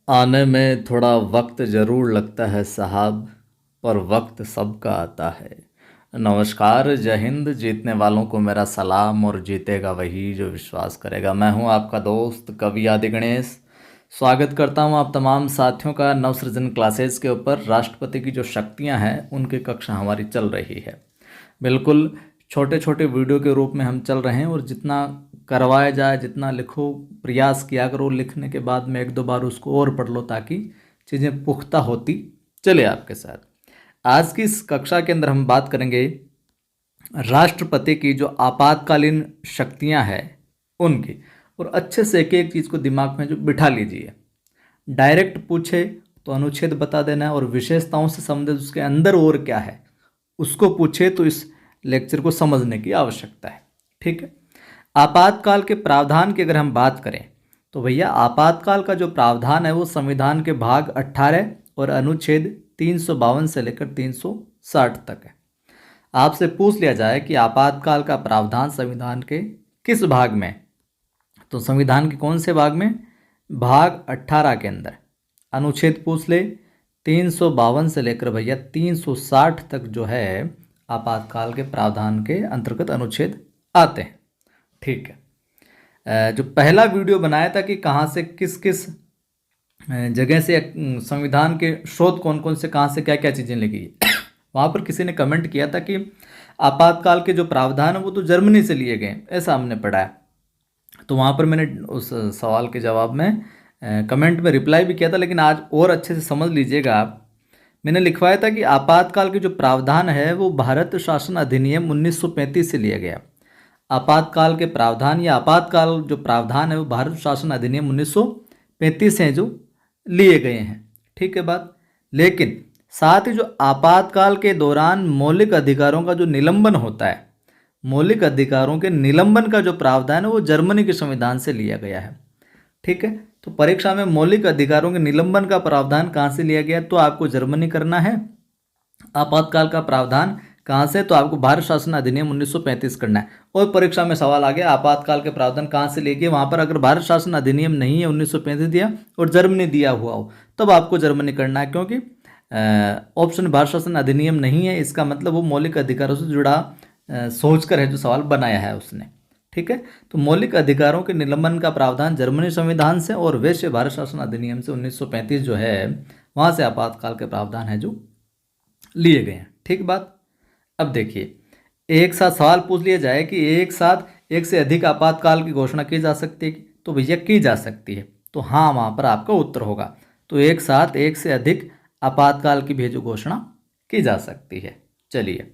आने में थोड़ा वक्त ज़रूर लगता है साहब, पर वक्त सबका आता है। नमस्कार, जय हिंद। जीतने वालों को मेरा सलाम और जीतेगा वही जो विश्वास करेगा। मैं हूं आपका दोस्त कवि आदि गणेश। स्वागत करता हूं आप तमाम साथियों का नवसृजन क्लासेस के ऊपर। राष्ट्रपति की जो शक्तियां हैं उनकी कक्षा हमारी चल रही है। बिल्कुल छोटे छोटे वीडियो के रूप में हम चल रहे हैं और जितना करवाया जाए, जितना लिखो, प्रयास किया करो, लिखने के बाद में एक दो बार उसको और पढ़ लो ताकि चीज़ें पुख्ता होती चले आपके साथ। आज की इस कक्षा के अंदर हम बात करेंगे राष्ट्रपति की जो आपातकालीन शक्तियां हैं उनकी, और अच्छे से एक एक चीज़ को दिमाग में जो बिठा लीजिए। डायरेक्ट पूछे तो अनुच्छेद बता देना है, और विशेषताओं से संबंधित उसके अंदर और क्या है उसको पूछे तो इस लेक्चर को समझने की आवश्यकता है। ठीक है। आपातकाल के प्रावधान की अगर हम बात करें तो भैया आपातकाल का जो प्रावधान है वो संविधान के भाग 18 और अनुच्छेद 352 से लेकर 360 तक है। आपसे पूछ लिया जाए कि आपातकाल का प्रावधान संविधान के किस भाग में, तो संविधान के कौन से भाग में? भाग 18 के अंदर। अनुच्छेद पूछ ले 352 से लेकर भैया 360 तक जो है आपातकाल के प्रावधान के अंतर्गत अनुच्छेद आते हैं। ठीक है। जो पहला वीडियो बनाया था कि कहाँ से किस किस जगह से संविधान के स्रोत कौन कौन से, कहाँ से क्या क्या चीज़ें लिखी है, वहाँ पर किसी ने कमेंट किया था कि आपातकाल के जो प्रावधान है वो तो जर्मनी से लिए गए, ऐसा हमने पढ़ा है। तो वहाँ पर मैंने उस सवाल के जवाब में कमेंट में रिप्लाई भी किया था, लेकिन आज और अच्छे से समझ लीजिएगा आप। मैंने लिखवाया था कि आपातकाल के जो प्रावधान है वो भारत शासन अधिनियम 1935 से लिया गया। आपातकाल के प्रावधान या आपातकाल जो प्रावधान है वो भारत शासन अधिनियम 1935 से जो लिए गए हैं। ठीक है बात। लेकिन साथ ही जो आपातकाल के दौरान मौलिक अधिकारों का जो निलंबन होता है, मौलिक अधिकारों के निलंबन का जो प्रावधान है वो जर्मनी के संविधान से लिया गया है। ठीक है। तो परीक्षा में मौलिक अधिकारों के निलंबन का प्रावधान कहाँ से लिया गया, तो आपको जर्मनी करना है। आपातकाल का प्रावधान कहाँ से, तो आपको भारत शासन अधिनियम 1935 करना है। और परीक्षा में सवाल आ गया आपातकाल के प्रावधान कहाँ से लेके, वहाँ पर अगर भारत शासन अधिनियम नहीं है 1935 दिया और जर्मनी दिया हुआ हो तब आपको जर्मनी करना है, क्योंकि ऑप्शन भारत शासन अधिनियम नहीं है, इसका मतलब वो मौलिक अधिकारों से जुड़ा सोचकर है जो सवाल बनाया है उसने। ठीक है। तो मौलिक अधिकारों के निलंबन का प्रावधान जर्मनी संविधान से और वैश्य भारत शासन अधिनियम से 1935 जो है वहाँ से आपातकाल के प्रावधान है जो लिए गए हैं। ठीक बात। अब देखिए, एक साथ सवाल पूछ लिया जाए कि एक साथ एक से अधिक आपातकाल की घोषणा की जा सकती है, तो भैया की जा सकती है, तो हाँ वहाँ पर आपका उत्तर होगा। तो एक साथ एक से अधिक आपातकाल की भी जो घोषणा की जा सकती है। चलिए,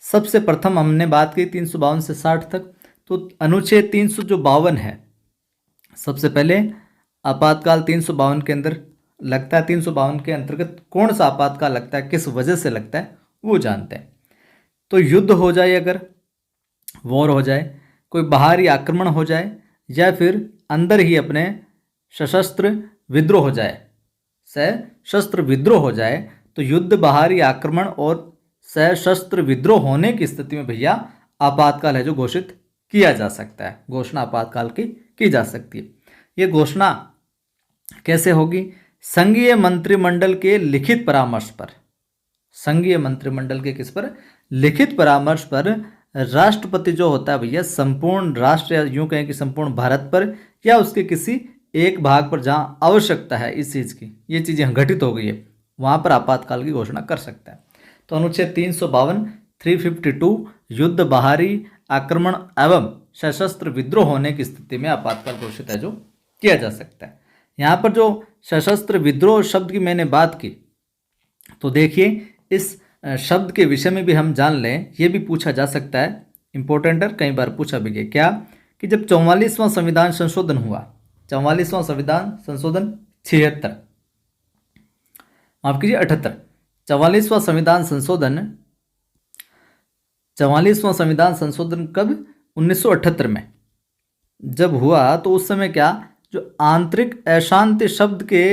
सबसे प्रथम हमने बात की 352 से 60 तक, तो अनुच्छेद 352 है। सबसे पहले आपातकाल 352 के अंदर लगता है। 352 के अंतर्गत कौन सा आपातकाल लगता है, किस वजह से लगता है वो जानते हैं। तो युद्ध हो जाए, अगर वॉर हो जाए, कोई बाहरी आक्रमण हो जाए, या फिर अंदर ही अपने सशस्त्र विद्रोह हो जाए, सशस्त्र विद्रोह हो जाए, तो युद्ध, बाहरी आक्रमण और सशस्त्र विद्रोह होने की स्थिति में भैया आपातकाल है जो घोषित किया जा सकता है। घोषणा आपातकाल की जा सकती है। ये घोषणा कैसे होगी? संघीय मंत्रिमंडल के लिखित परामर्श पर। संघीय मंत्रिमंडल के किस पर? लिखित परामर्श पर राष्ट्रपति जो होता है भैया संपूर्ण राष्ट्र, या यूं कहें कि संपूर्ण भारत पर या उसके किसी एक भाग पर जहां आवश्यकता है इस चीज़ की, ये चीज़ें घटित हो गई है, वहां पर आपातकाल की घोषणा कर सकता है। तो अनुच्छेद 352, 352 युद्ध, बाहरी आक्रमण एवं सशस्त्र विद्रोह होने की स्थिति में आपातकाल घोषित है जो किया जा सकता है। यहाँ पर जो सशस्त्र विद्रोह शब्द की मैंने बात की, तो देखिए इस शब्द के विषय में भी हम जान लें, ये भी पूछा जा सकता है, इंपॉर्टेंट है, कई बार पूछा भी गया। क्या कि जब 44वां संविधान संशोधन हुआ, 44वां संविधान संशोधन 76, माफ कीजिए 78, 44वां संविधान संशोधन, 44वां संविधान संशोधन कब? 1978 में जब हुआ, तो उस समय क्या, जो आंतरिक अशांति शब्द के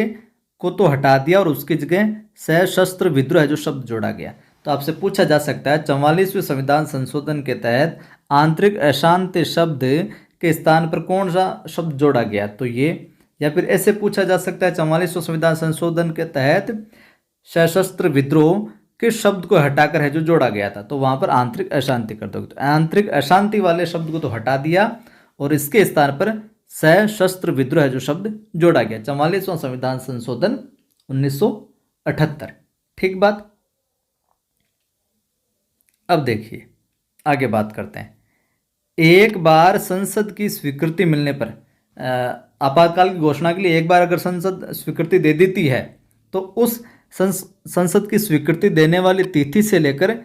को तो हटा दिया और उसकी जगह सशस्त्र विद्रोह जो शब्द जोड़ा गया। तो आपसे पूछा जा सकता है 44वें संविधान संशोधन के तहत आंतरिक अशांति शब्द के स्थान पर कौन सा शब्द जोड़ा गया, तो ये या फिर ऐसे पूछा जा सकता है 44वें संविधान संशोधन के तहत सशस्त्र विद्रोह किस शब्द को हटाकर है जो जोड़ा गया था, तो वहां पर आंतरिक अशांति कर दोगे। तो आंतरिक अशांति वाले शब्द को तो हटा दिया और इसके स्थान पर सशस्त्र विद्रोह जो शब्द जोड़ा गया। 44वां संविधान संशोधन 1978। ठीक बात। अब देखिए आगे बात करते हैं। एक बार संसद की स्वीकृति मिलने पर, आपातकाल की घोषणा के लिए एक बार अगर संसद स्वीकृति दे देती है तो उस संसद की स्वीकृति देने वाली तिथि से लेकर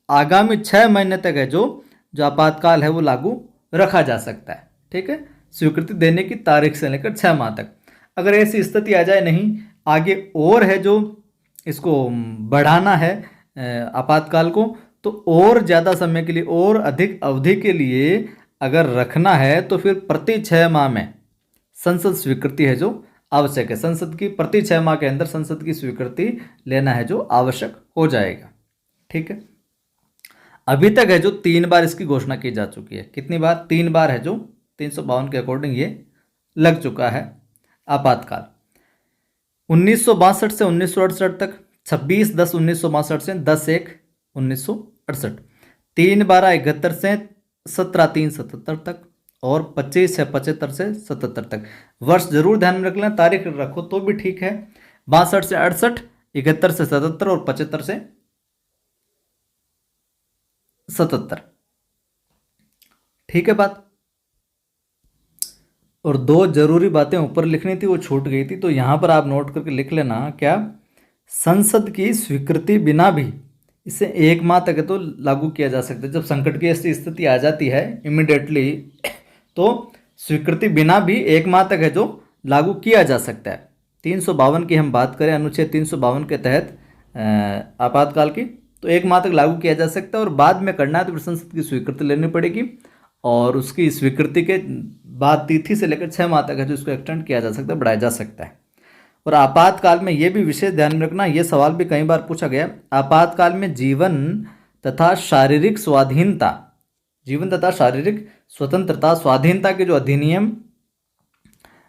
आगामी 6 महीने तक है जो आपातकाल है वो लागू रखा जा सकता है। ठीक है, स्वीकृति देने की तारीख से लेकर 6 माह तक। अगर ऐसी स्थिति आ जाए नहीं आगे और है जो इसको बढ़ाना है आपातकाल को, तो और ज़्यादा समय के लिए और अधिक अवधि के लिए अगर रखना है तो फिर प्रति 6 माह में संसद स्वीकृति है जो आवश्यक है। संसद की प्रति 6 माह के अंदर संसद की स्वीकृति लेना है जो आवश्यक हो जाएगा। ठीक है, अभी तक है जो 3 बार इसकी घोषणा की जा चुकी है। कितनी बार? 3 बार है जो 352 के अकॉर्डिंग ये लग चुका है आपातकाल। 1962 से 1968 तक, 26/10/1962 से 10/1/1968, 3/12/71 से 17/3/77 तक और 25/6/75 से 77 तक। वर्ष जरूर ध्यान में रख लें, तारीख रखो तो भी ठीक है। 62 से 68, 71 से 77 और 75 से 77। ठीक है बात। और 2 जरूरी बातें ऊपर लिखनी थी वो छूट गई थी, तो यहां पर आप नोट करके लिख लेना। क्या? संसद की स्वीकृति बिना भी इसे 1 माह तक तो लागू किया जा सकता है। जब संकट की ऐसी स्थिति आ जाती है इमिडिएटली तो स्वीकृति बिना भी 1 माह तक है जो लागू किया जा सकता है। 352 की हम बात करें, अनुच्छेद 352 के तहत आपातकाल की, तो 1 माह तक लागू किया जा सकता है और बाद में करना है तो फिर संसद की स्वीकृति लेनी पड़ेगी और उसकी स्वीकृति के बाद तिथि से लेकर 6 माह तक है जो इसको एक्सटेंड किया जा सकता है, बढ़ाया जा सकता है। और आपातकाल में ये भी विशेष ध्यान में रखना, ये सवाल भी कई बार पूछा गया, आपातकाल में जीवन तथा शारीरिक स्वाधीनता, जीवन तथा शारीरिक स्वतंत्रता स्वाधीनता के जो अधिनियम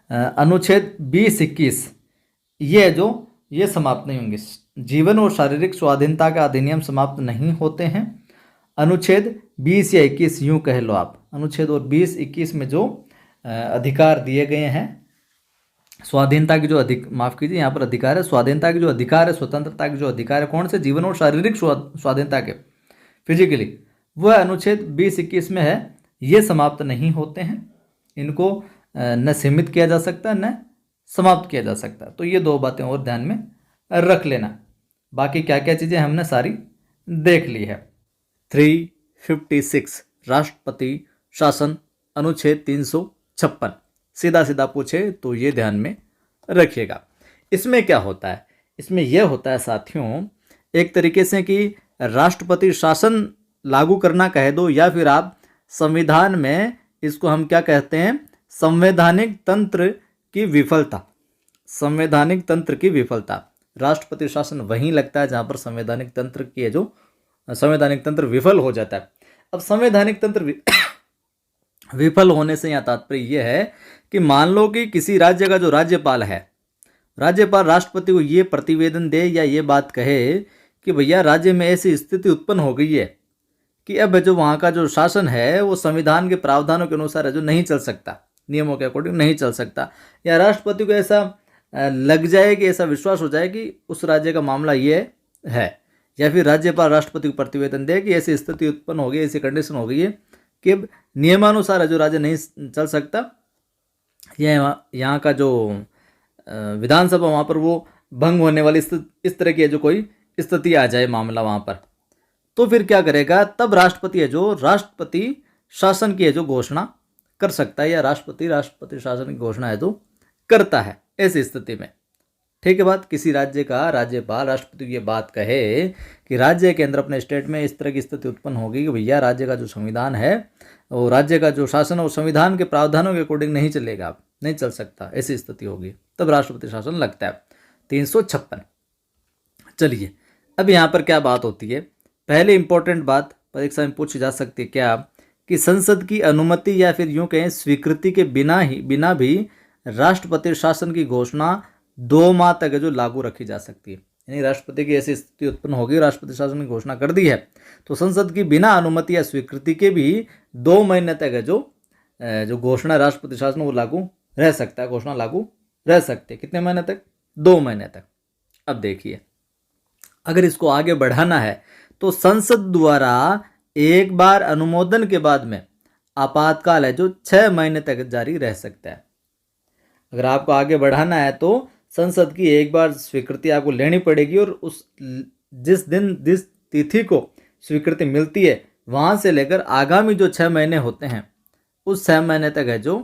अनुच्छेद 20-21 ये समाप्त नहीं होंगे। जीवन और शारीरिक स्वाधीनता का अधिनियम समाप्त नहीं होते हैं। अनुच्छेद 20 या 21 यूं कह लो आप, अनुच्छेद और 20-21 में जो अधिकार दिए गए हैं स्वाधीनता की जो माफ कीजिए यहाँ पर अधिकार है, स्वाधीनता की जो अधिकार है, स्वतंत्रता की जो अधिकार है, कौन से? जीवन और शारीरिक स्वाधीनता के, फिजिकली, वह अनुच्छेद 20-21 में है। ये समाप्त नहीं होते हैं, इनको न सीमित किया जा सकता न समाप्त किया जा सकता। तो ये 2 बातें और ध्यान में रख लेना। बाकी क्या क्या चीज़ें हमने सारी देख ली है। 356 राष्ट्रपति शासन अनुच्छेद 356 सीधा सीधा पूछे तो ये ध्यान में रखिएगा। इसमें क्या होता है? इसमें यह होता है साथियों, एक तरीके से कि राष्ट्रपति शासन लागू करना कह दो या फिर आप संविधान में इसको हम क्या कहते हैं, संवैधानिक तंत्र की विफलता। संवैधानिक तंत्र की विफलता, राष्ट्रपति शासन वहीं लगता है जहां पर संवैधानिक तंत्र की है जो संवैधानिक तंत्र विफल हो जाता है। अब संवैधानिक तंत्र विफल होने से यहाँ तात्पर्य यह है कि मान लो कि किसी राज्य का जो राज्यपाल है, राज्यपाल राष्ट्रपति को ये प्रतिवेदन दे या ये बात कहे कि भैया राज्य में ऐसी स्थिति उत्पन्न हो गई है कि अब जो वहाँ का जो शासन है वो संविधान के प्रावधानों के अनुसार है जो नहीं चल सकता, नियमों के अकॉर्डिंग नहीं चल सकता, या राष्ट्रपति को ऐसा लग जाए कि ऐसा विश्वास हो जाए कि उस राज्य का मामला ये है, या फिर राज्यपाल राष्ट्रपति को प्रतिवेदन दे कि ऐसी स्थिति उत्पन्न हो गई, ऐसी कंडीशन हो गई है कि अब नियमानुसार जो राज्य नहीं चल सकता, यह यहाँ का जो विधानसभा वहाँ पर वो भंग होने वाली इस तरह की जो कोई स्थिति आ जाए मामला वहाँ पर, तो फिर क्या करेगा? तब राष्ट्रपति है जो राष्ट्रपति शासन की है जो घोषणा कर सकता है, या राष्ट्रपति शासन की घोषणा है जो करता है ऐसी स्थिति में। ठीक है बात। किसी राज्य का राज्यपाल राष्ट्रपति को ये बात कहे कि राज्य के अंदर अपने स्टेट में इस तरह की स्थिति उत्पन्न होगी कि भैया राज्य का जो संविधान है और राज्य का जो शासन है वो संविधान के प्रावधानों के अकॉर्डिंग नहीं चलेगा, नहीं चल सकता, ऐसी स्थिति होगी, तब राष्ट्रपति शासन लगता है। 356। चलिए अब यहाँ पर क्या बात होती है? पहले इंपॉर्टेंट बात परीक्षा में पूछी जा सकती है क्या, कि संसद की अनुमति या फिर यूं कहें स्वीकृति के बिना भी राष्ट्रपति शासन की घोषणा 2 माह तक है जो लागू रखी जा सकती है। यानी राष्ट्रपति की ऐसी स्थिति उत्पन्न होगी, राष्ट्रपति शासन की घोषणा कर दी है तो संसद की बिना अनुमति या स्वीकृति के भी 2 महीने तक है जो घोषणा राष्ट्रपति शासन वो लागू रह सकता है, घोषणा लागू रह सकती है। कितने महीने तक? 2 महीने तक। अब देखिए, अगर इसको आगे बढ़ाना है तो संसद द्वारा एक बार अनुमोदन के बाद में आपातकाल है जो 6 महीने तक जारी रह सकता है। अगर आपको आगे बढ़ाना है तो संसद की एक बार स्वीकृति आपको लेनी पड़ेगी और उस जिस तिथि को स्वीकृति मिलती है वहां से लेकर आगामी जो 6 महीने होते हैं उस 6 महीने तक है जो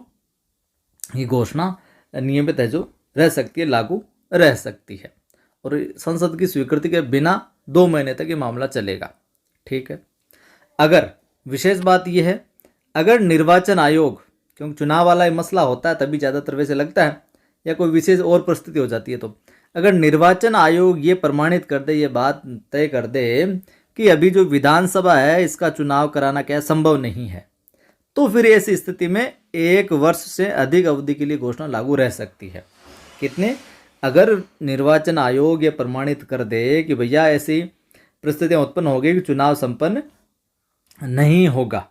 ये घोषणा नियमित है जो रह सकती है, लागू रह सकती है। और संसद की स्वीकृति के बिना 2 महीने तक ये मामला चलेगा। ठीक है। अगर विशेष बात यह है, अगर निर्वाचन आयोग, क्योंकि चुनाव वाला ये मसला होता है तभी ज़्यादातर वैसे लगता है, या कोई विशेष और परिस्थिति हो जाती है, तो अगर निर्वाचन आयोग ये प्रमाणित कर दे, ये बात तय कर दे कि अभी जो विधानसभा है इसका चुनाव कराना क्या संभव नहीं है, तो फिर ऐसी स्थिति में 1 वर्ष से अधिक अवधि के लिए घोषणा लागू रह सकती है। कितने? अगर निर्वाचन आयोग ये प्रमाणित कर दे कि भैया ऐसी परिस्थितियाँ उत्पन्न हो गई कि चुनाव संपन्न नहीं होगा,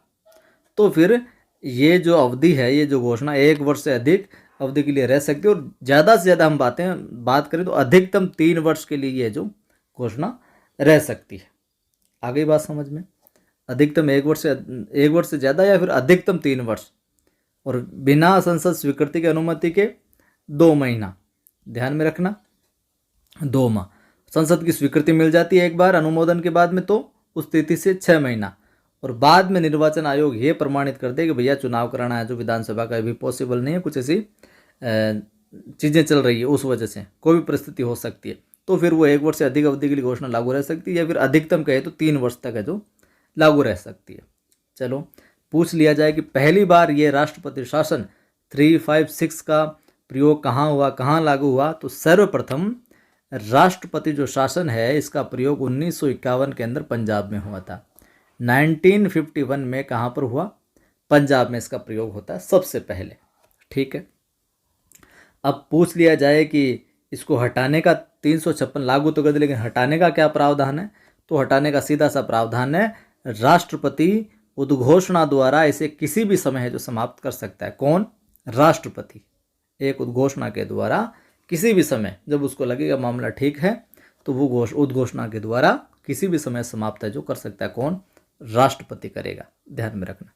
तो फिर ये जो अवधि है, ये जो घोषणा 1 वर्ष से अधिक अवधि के लिए रह सकती है। और ज़्यादा से ज़्यादा हम बात करें तो अधिकतम 3 वर्ष के लिए ये जो घोषणा रह सकती है। आ गई बात समझ में? अधिकतम 1 वर्ष से ज़्यादा या फिर अधिकतम 3 वर्ष, और बिना संसद स्वीकृति की अनुमति के 2 महीना, ध्यान में रखना 2 माह। संसद की स्वीकृति मिल जाती है एक बार अनुमोदन के बाद में तो उस तिथि से 6 महीना, और बाद में निर्वाचन आयोग ये प्रमाणित कर दे कि भैया चुनाव कराना है जो विधानसभा का भी पॉसिबल नहीं है, कुछ ऐसी चीज़ें चल रही है, उस वजह से कोई भी परिस्थिति हो सकती है, तो फिर वो 1 वर्ष से अधिक अवधि के लिए घोषणा लागू रह सकती है, या फिर अधिकतम कहे तो 3 वर्ष तक है जो लागू रह सकती है। चलो पूछ लिया जाए कि पहली बार ये राष्ट्रपति शासन 356 का प्रयोग कहाँ हुआ, कहाँ लागू हुआ, तो सर्वप्रथम राष्ट्रपति जो शासन है इसका प्रयोग 1951 के अंदर पंजाब में हुआ था। 1951 में कहाँ पर हुआ? पंजाब में इसका प्रयोग होता है सबसे पहले। ठीक है। अब पूछ लिया जाए कि इसको हटाने का 356 लागू तो कर दे, लेकिन हटाने का क्या प्रावधान है? तो हटाने का सीधा सा प्रावधान है, राष्ट्रपति उद्घोषणा द्वारा इसे किसी भी समय है जो समाप्त कर सकता है। कौन? राष्ट्रपति एक उद्घोषणा के द्वारा किसी भी समय जब उसको लगेगा मामला ठीक है तो वो उद्घोषणा के द्वारा किसी भी समय समाप्त है जो कर सकता है। कौन? राष्ट्रपति करेगा, ध्यान में रखना।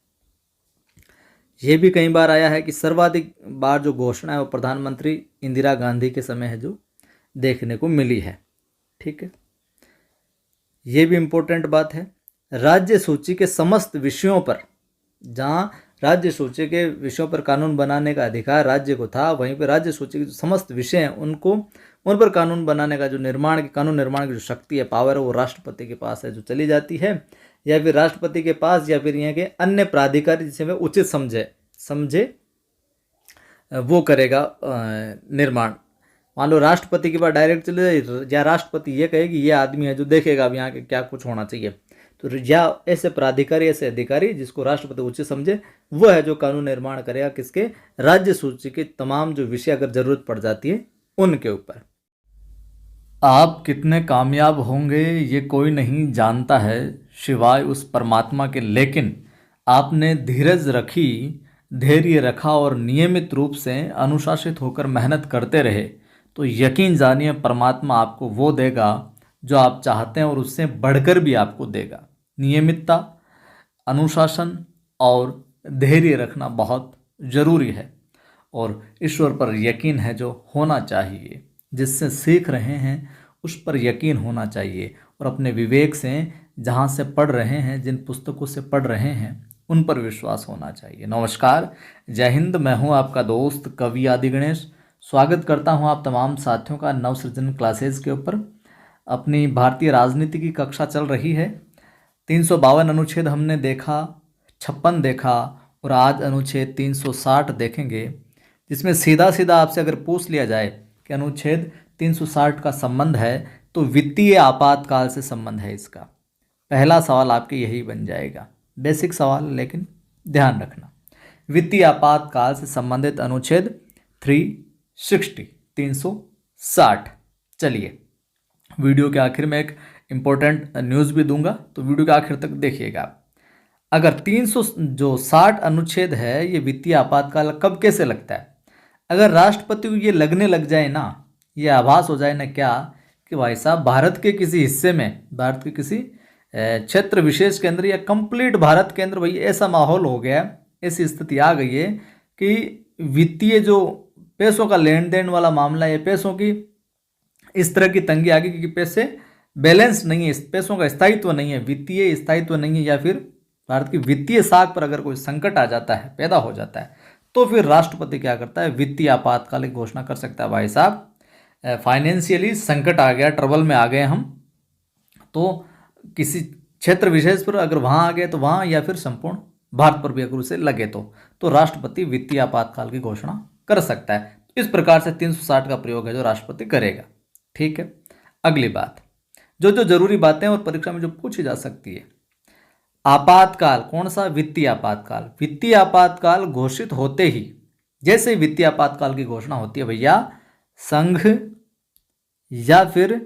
ये भी कई बार आया है कि सर्वाधिक बार जो घोषणा है वो प्रधानमंत्री इंदिरा गांधी के समय है जो देखने को मिली है। ठीक है। ये भी इम्पोर्टेंट बात है, राज्य सूची के समस्त विषयों पर, जहाँ राज्य सूची के विषयों पर कानून बनाने का अधिकार राज्य को था, वहीं पर राज्य सूची के जो समस्त विषय हैं उन पर कानून बनाने का जो कानून निर्माण की जो शक्ति है, पावर है, वो राष्ट्रपति के पास है जो चली जाती है, या फिर राष्ट्रपति के पास, या फिर यहाँ के अन्य प्राधिकारी जिसे वे उचित समझे वो करेगा निर्माण। मान लो राष्ट्रपति के पास डायरेक्ट चले जाए, या राष्ट्रपति ये कहे कि ये आदमी है जो देखेगा अब यहाँ के क्या कुछ होना चाहिए, तो या ऐसे प्राधिकारी, ऐसे अधिकारी जिसको राष्ट्रपति उचित समझे वो है जो कानून निर्माण करेगा। किसके? राज्य सूची के तमाम जो विषय अगर जरूरत पड़ जाती है उनके ऊपर। आप कितने कामयाब होंगे ये कोई नहीं जानता है सिवाय उस परमात्मा के, लेकिन आपने धीरज रखी, धैर्य रखा और नियमित रूप से अनुशासित होकर मेहनत करते रहे तो यकीन जानिए परमात्मा आपको वो देगा जो आप चाहते हैं और उससे बढ़कर भी आपको देगा। नियमितता, अनुशासन और धैर्य रखना बहुत ज़रूरी है, और ईश्वर पर यकीन है जो होना चाहिए, जिससे सीख रहे हैं उस पर यकीन होना चाहिए, और अपने विवेक से जहाँ से पढ़ रहे हैं, जिन पुस्तकों से पढ़ रहे हैं उन पर विश्वास होना चाहिए। नमस्कार, जय हिंद। मैं हूँ आपका दोस्त कवि आदि गणेश। स्वागत करता हूँ आप तमाम साथियों का नवसृजन क्लासेस के ऊपर। अपनी भारतीय राजनीति की कक्षा चल रही है। 352 अनुच्छेद हमने देखा, 56 देखा, और आज अनुच्छेद 360 देखेंगे, जिसमें सीधा सीधा आपसे अगर पूछ लिया जाए कि अनुच्छेद 360 का संबंध है तो वित्तीय आपातकाल से संबंध है इसका। पहला सवाल आपके यही बन जाएगा, बेसिक सवाल, लेकिन ध्यान रखना। वित्तीय आपातकाल से संबंधित अनुच्छेद 360 360। चलिए, वीडियो के आखिर में एक इम्पोर्टेंट न्यूज़ भी दूंगा, तो वीडियो के आखिर तक देखिएगा आप। अगर 360 अनुच्छेद है, ये वित्तीय आपातकाल कब कैसे लगता है? अगर राष्ट्रपति को ये लगने लग जाए ना, ये आभास हो जाए ना क्या कि भाई साहब भारत के किसी हिस्से में, भारत के किसी क्षेत्र विशेष के अंदर या कंप्लीट भारत के अंदर भाई ऐसा माहौल हो गया, ऐसी स्थिति आ गई है कि वित्तीय जो पैसों का लेन देन वाला मामला है, पैसों की इस तरह की तंगी आ गई कि पैसे बैलेंस नहीं है, पैसों का स्थायित्व नहीं है, वित्तीय स्थायित्व नहीं है, या फिर भारत की वित्तीय साख पर अगर कोई संकट आ जाता है, पैदा हो जाता है, तो फिर राष्ट्रपति क्या करता है? वित्तीय आपातकाल की घोषणा कर सकता है। भाई साहब फाइनेंशियली संकट आ गया, ट्रबल में आ गए हम, तो किसी क्षेत्र विशेष पर अगर वहाँ आ गए तो वहाँ, या फिर संपूर्ण भारत पर भी अगर उसे लगे तो राष्ट्रपति वित्तीय आपातकाल की घोषणा कर सकता है। इस प्रकार से 360 का प्रयोग है जो राष्ट्रपति करेगा। ठीक है, अगली बात, जो जरूरी बातें और परीक्षा में जो पूछी जा सकती है। आपातकाल कौन सा? वित्तीय आपातकाल। वित्तीय आपातकाल घोषित होते ही, जैसे वित्तीय आपातकाल की घोषणा होती है भैया, संघ या फिर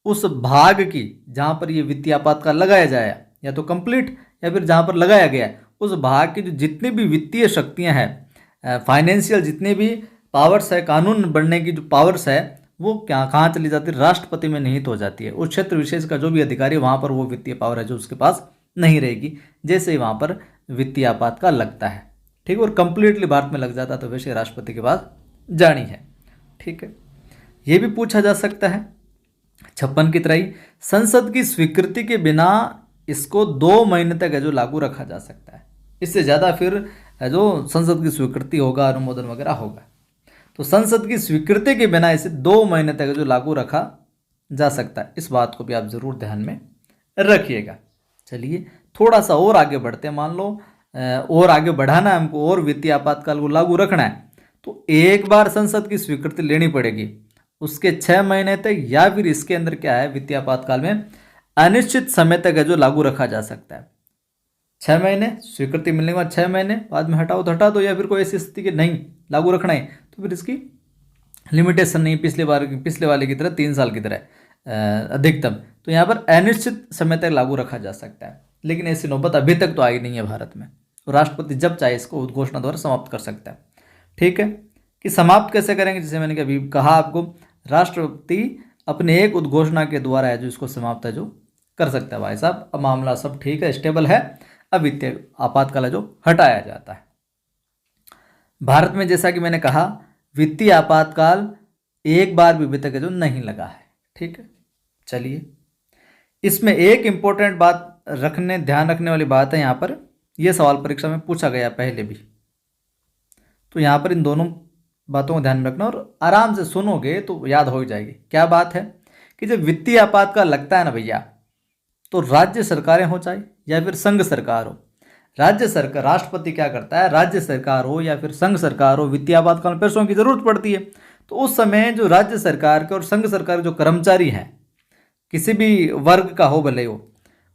उस भाग की जहां पर ये वित्तीय आपातकाल लगाया जाए, या तो कंप्लीट या फिर जहां पर लगाया गया है, उस भाग की जो जितनी भी वित्तीय शक्तियां हैं, फाइनेंशियल जितने भी पावर्स है, कानून बनने की जो पावर्स है, वो क्या कहाँ चली जाती है? राष्ट्रपति में निहित हो जाती है। उस क्षेत्र विशेष का जो भी अधिकारी, वहां पर वो वित्तीय पावर है जो उसके पास नहीं रहेगी, जैसे ही वहां पर वित्तीय आपातकाल लगता है। ठीक है, और कंप्लीटली भारत में लग जाता तो वैसे राष्ट्रपति के पास जानी है। ठीक है, ये भी पूछा जा सकता है 56 की तरह ही, संसद की स्वीकृति के बिना इसको 2 महीने तक है जो लागू रखा जा सकता है। इससे ज़्यादा फिर जो संसद की स्वीकृति होगा, अनुमोदन वगैरह होगा, तो संसद की स्वीकृति के बिना इसे 2 महीने तक जो लागू रखा जा सकता है। इस बात को भी आप जरूर ध्यान में रखिएगा। चलिए थोड़ा सा और आगे बढ़ते हैं। मान लो और आगे बढ़ाना है हमको, और वित्तीय आपातकाल को लागू रखना है, तो एक बार संसद की स्वीकृति लेनी पड़ेगी, उसके 6 महीने तक, या फिर इसके अंदर क्या है, वित्तीय आपातकाल में अनिश्चित समय तक है जो लागू रखा जा सकता है। 6 महीने स्वीकृति मिलने के बाद 6 महीने बाद में हटाओ तो हटा दो, या फिर कोई ऐसी स्थिति कि नहीं लागू रखना है, तो फिर इसकी लिमिटेशन नहीं, पिछले वाले की तरह 3 साल की तरह अधिकतम। तो यहाँ पर अनिश्चित समय तक लागू रखा जा सकता है, लेकिन ऐसी नौबत अभी तक तो आई नहीं है भारत में। तो राष्ट्रपति जब चाहे इसको उद्घोषणा द्वारा समाप्त कर सकता है। ठीक है, कि समाप्त कैसे करेंगे? जैसे मैंने अभी कहा आपको, राष्ट्रपति अपने एक उद्घोषणा के द्वारा है जो इसको समाप्त है जो कर सकता है। भाई साहब अब मामला सब ठीक है, स्टेबल है, अब वित्तीय आपातकाल है जो हटाया जाता है। भारत में जैसा कि मैंने कहा, वित्तीय आपातकाल एक बार भी अभी तक जो नहीं लगा है। ठीक है, चलिए इसमें एक इंपॉर्टेंट बात ध्यान रखने वाली बात है। यहाँ पर यह सवाल परीक्षा में पूछा गया पहले भी, तो यहाँ पर इन दोनों बातों को ध्यान में रखना, और आराम से सुनोगे तो याद हो जाएगी। क्या बात है कि जब वित्तीय आपातकाल लगता है ना भैया, तो राज्य सरकारें हो चाहे या फिर संघ सरकार हो, राज्य सरकार, राष्ट्रपति क्या करता है, राज्य सरकार हो या फिर संघ सरकार हो, वित्तीय आपातकाल में पैसों की जरूरत पड़ती है, तो उस समय जो राज्य सरकार के और संघ सरकार के जो कर्मचारी हैं, किसी भी वर्ग का हो भले हो,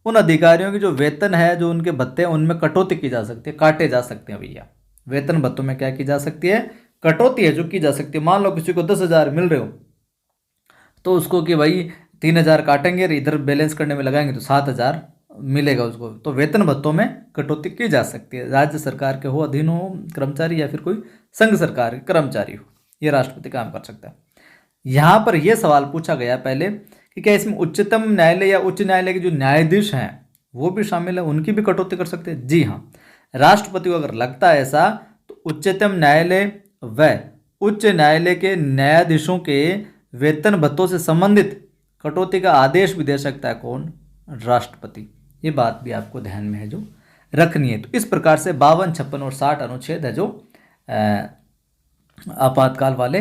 उन अधिकारियों की जो वेतन है, जो उनके भत्ते हैं, उनमें कटौती की जा सकती है, काटे जा सकते हैं भैया। वेतन भत्तों में क्या की जा सकती है? कटौती है जो की जा सकती है। मान लो किसी को 10,000 मिल रहे हो, तो उसको कि भाई 3,000 काटेंगे, इधर बैलेंस करने में लगाएंगे तो 7,000 मिलेगा उसको, तो वेतन भत्तों में कटौती की जा सकती है। राज्य सरकार के हो अधीन हो कर्मचारी, या फिर कोई संघ सरकार के कर्मचारी हो, ये राष्ट्रपति काम कर सकता है। यहाँ पर यह सवाल पूछा गया पहले कि क्या इसमें उच्चतम न्यायालय या उच्च न्यायालय के जो न्यायाधीश हैं वो भी शामिल है, उनकी भी कटौती कर सकते हैं? जी हाँ, राष्ट्रपति को अगर लगता है ऐसा, तो उच्चतम न्यायालय व उच्च न्यायालय के न्यायाधीशों के वेतन भत्तों से संबंधित कटौती का आदेश भी दे सकता है। कौन? राष्ट्रपति। ये बात भी आपको ध्यान में है जो रखनी है। तो इस प्रकार से 52, 56 और 60 अनुच्छेद है जो आपातकाल वाले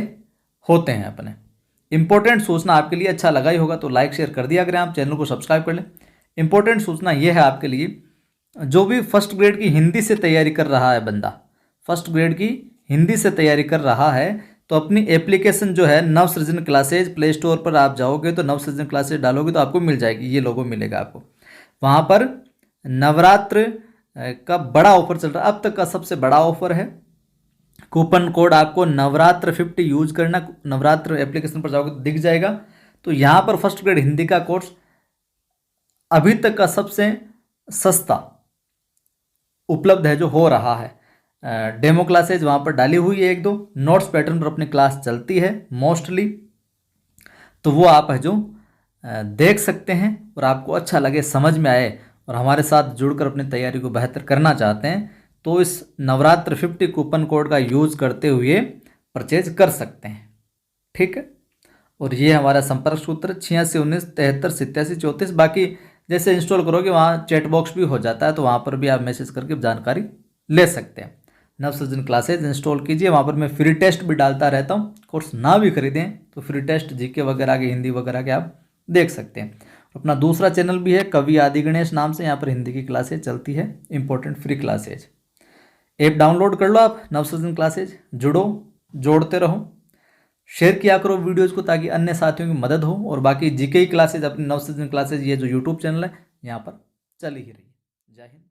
होते हैं अपने। इंपॉर्टेंट सूचना आपके लिए अच्छा लगा ही होगा तो लाइक शेयर कर दिया करें, आप चैनल को सब्सक्राइब कर लें। इंपॉर्टेंट सूचना ये है आपके लिए, जो भी फर्स्ट ग्रेड की हिंदी से तैयारी कर रहा है बंदा, फर्स्ट ग्रेड की हिंदी से तैयारी कर रहा है, तो अपनी एप्लीकेशन जो है नवसृजन क्लासेज, प्ले स्टोर पर आप जाओगे तो नवसृजन क्लासेज डालोगे तो आपको मिल जाएगी, ये लोगो मिलेगा आपको। वहाँ पर नवरात्र का बड़ा ऑफर चल रहा है, अब तक का सबसे बड़ा ऑफर है। कूपन कोड आपको नवरात्र 50 यूज करना, नवरात्र एप्लीकेशन पर जाओगे तो दिख जाएगा। तो यहाँ पर फर्स्ट ग्रेड हिंदी का कोर्स अभी तक का सबसे सस्ता उपलब्ध है जो हो रहा है। डेमो क्लासेज वहाँ पर डाली हुई है, एक दो नोट्स पैटर्न पर अपनी क्लास चलती है मोस्टली, तो वो आप है जो देख सकते हैं और आपको अच्छा लगे, समझ में आए और हमारे साथ जुड़कर अपनी तैयारी को बेहतर करना चाहते हैं तो इस नवरात्र 50 कूपन कोड का यूज़ करते हुए परचेज कर सकते हैं। ठीक है, और ये हमारा संपर्क सूत्र 8619738734। बाकी जैसे इंस्टॉल करोगे वहाँ चैट बॉक्स भी हो जाता है, तो वहाँ पर भी आप मैसेज करके जानकारी ले सकते हैं। नवसृजन क्लासेज इंस्टॉल कीजिए, वहाँ पर मैं फ्री टेस्ट भी डालता रहता हूँ। कोर्स ना भी खरीदें तो फ्री टेस्ट जीके वगैरह के, हिंदी वगैरह के आप देख सकते हैं। अपना दूसरा चैनल भी है कवि आदि गणेश नाम से, यहाँ पर हिंदी की क्लासेज चलती है, important free classes. App download कर लो आप नवसृजन क्लासेज, जुड़ो, जोड़ते रहो, शेयर किया करो वीडियोज़ को ताकि अन्य साथियों की मदद हो। और बाकी जीके की क्लासेज अपनी नवसृजन क्लासेज ये जो यूट्यूब चैनल है यहाँ पर चल ही रही है। जय हिंद।